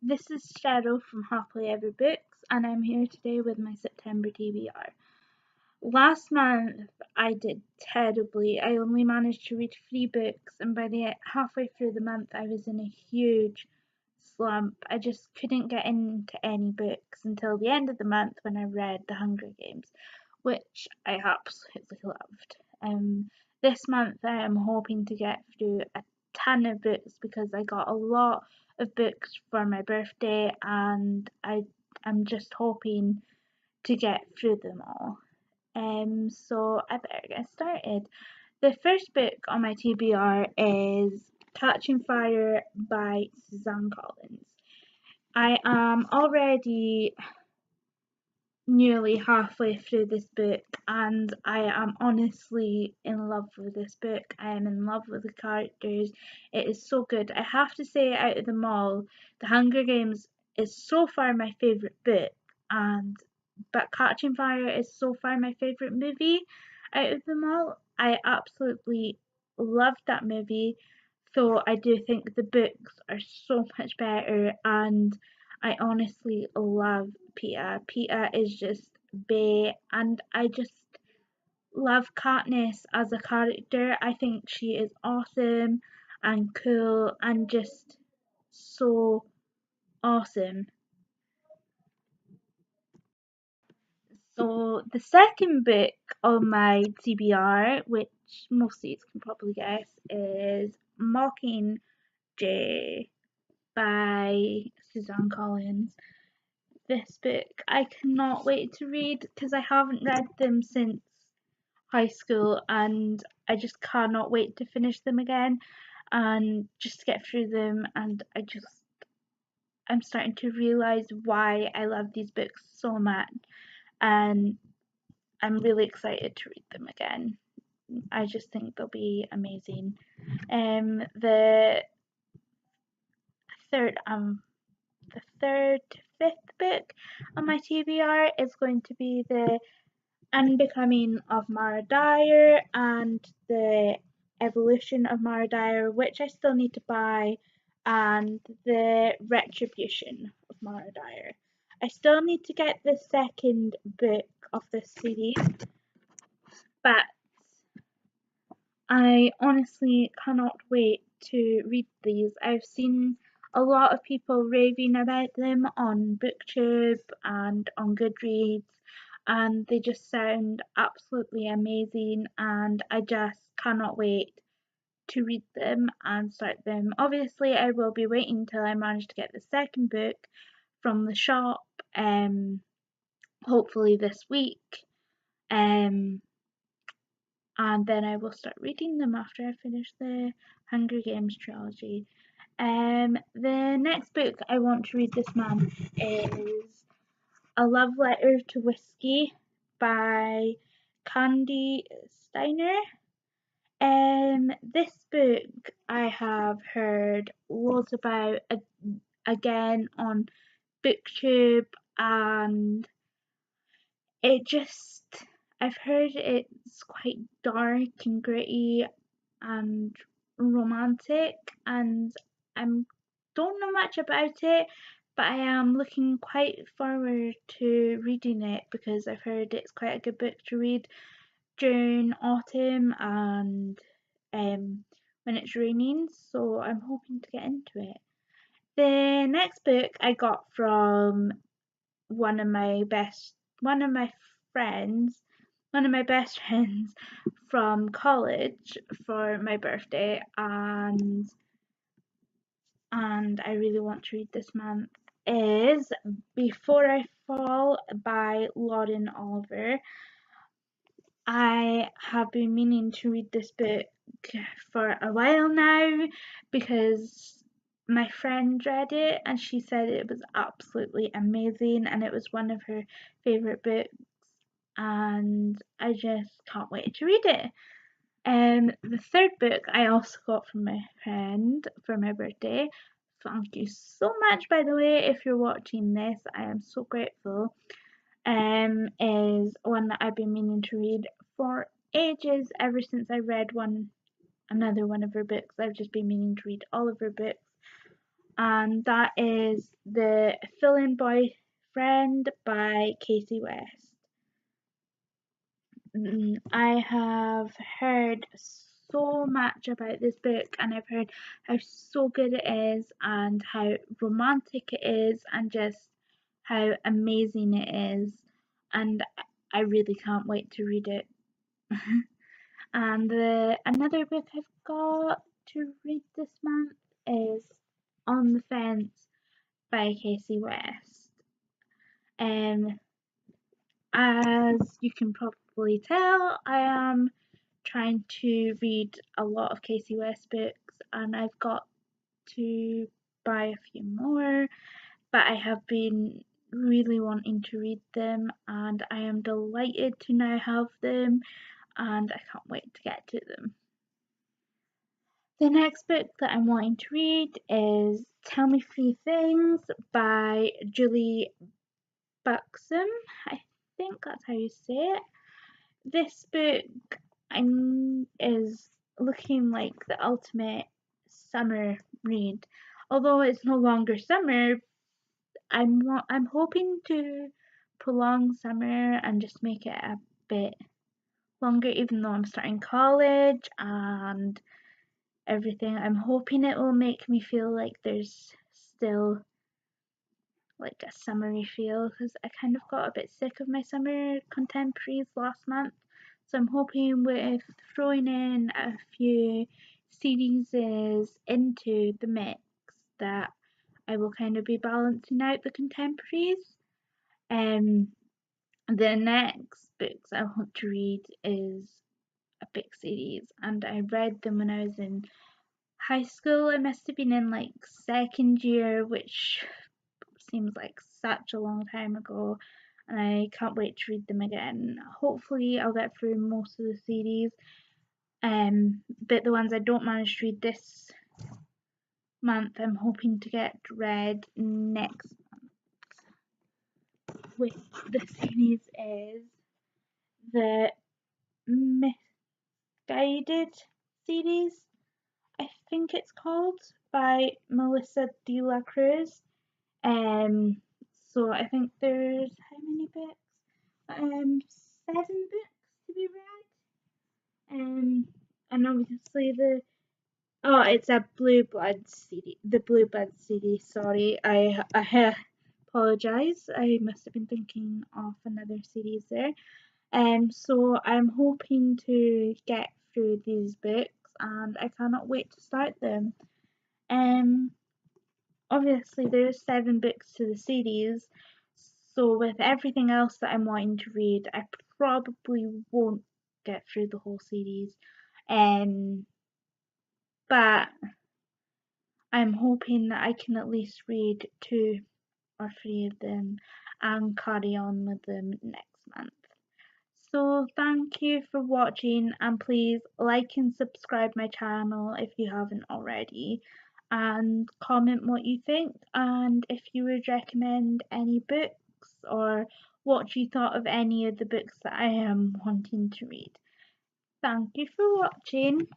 This is Cheryl from Happily Ever Books, and I'm here today with my September TBR. Last month I did terribly. I only managed to read 3 books, and by the halfway through the month I was in a huge slump. I just couldn't get into any books until the end of the month when I read The Hunger Games, which I absolutely loved. This month I am hoping to get through a ton of books because I got a lot of books for my birthday, and I am just hoping to get through them all. So I better get started. The first book on my TBR is Catching Fire by Suzanne Collins. I am already nearly halfway through this book, and I am honestly in love with this book. I am in love with the characters. It is so good. I have to say, out of them all, The Hunger Games is so far my favourite book, and but Catching Fire is so far my favourite movie out of them all. I absolutely loved that movie, so I do think the books are so much better, and I honestly love Peta. Peta is just bae, and I just love Katniss as a character. I think she is awesome and cool and just so awesome. So the second book on my TBR, which most of you can probably guess, is Mockingjay by Suzanne Collins. This book I cannot wait to read because I haven't read them since high school, and I just cannot wait to finish them again and just get through them. And I'm starting to realize why I love these books so much, and I'm really excited to read them again. I just think they'll be amazing. The third the third to fifth book on my TBR is going to be the Unbecoming of Mara Dyer and the Evolution of Mara Dyer, which I still need to buy, and the Retribution of Mara Dyer. I still need to get the second book of this series, but I honestly cannot wait to read these. I've seen a lot of people raving about them on BookTube and on Goodreads, and they just sound absolutely amazing, and I just cannot wait to read them and start them. Obviously, I will be waiting till I manage to get the second book from the shop, hopefully this week. Um, and then I will start reading them after I finish the Hunger Games trilogy. The next book I want to read this month is A Love Letter to Whiskey by Candy Steiner. This book I have heard loads about again on BookTube, and it just I've heard it's quite dark and gritty and romantic, and I don't know much about it, but I am looking quite forward to reading it because I've heard it's quite a good book to read during autumn and when it's raining, so I'm hoping to get into it. The next book I got from one of my best one of my friends one of my best friends from college for my birthday, and I really want to read this month, is Before I Fall by Lauren Oliver. I have been meaning to read this book for a while now because my friend read it and she said it was absolutely amazing and it was one of her favourite books, and I just can't wait to read it. The third book I also got from my friend for my birthday. Thank you so much, by the way, if you're watching this. I am so grateful. Is one that I've been meaning to read for ages, ever since I read another one of her books. I've just been meaning to read all of her books, and that is The Fill-In Boyfriend by Casey West. I have heard so much about this book, and I've heard how so good it is and how romantic it is and just how amazing it is, and I really can't wait to read it. And another book I've got to read this month is On the Fence by Casey West. Um, as you can probably tell, I am trying to read a lot of Casey West books, and I've got to buy a few more, but I have been really wanting to read them, and I am delighted to now have them, and I can't wait to get to them. The next book that I'm wanting to read is Tell Me Three Things by Julie Buxom. I think that's how you say it. This book is looking like the ultimate summer read. Although it's no longer summer, I'm hoping to prolong summer and just make it a bit longer, even though I'm starting college and everything. I'm hoping it will make me feel like there's still like a summery feel, because I kind of got a bit sick of my summer contemporaries last month. So I'm hoping with throwing in a few series into the mix that I will kind of be balancing out the contemporaries. Um, the next books I want to read is a big series, and I read them when I was in high school. I must have been in like second year, which seems like such a long time ago, and I can't wait to read them again. Hopefully, I'll get through most of the series. But the ones I don't manage to read this month, I'm hoping to get read next month. Which the series is the Misguided series, I think it's called, by Melissa De La Cruz. Um, so I think there's how many books? 7 books to be read. And obviously it's a Blue Blood series. The Blue Blood series. Sorry, I apologize. I must have been thinking of another series there. So I'm hoping to get through these books, and I cannot wait to start them. Um, Obviously there's 7 books to the series, so with everything else that I'm wanting to read, I probably won't get through the whole series. Um, but I'm hoping that I can at least read 2 or 3 of them and carry on with them next month. So thank you for watching, and please like and subscribe my channel if you haven't already, and comment what you think and if you would recommend any books or what you thought of any of the books that I am wanting to read. Thank you for watching.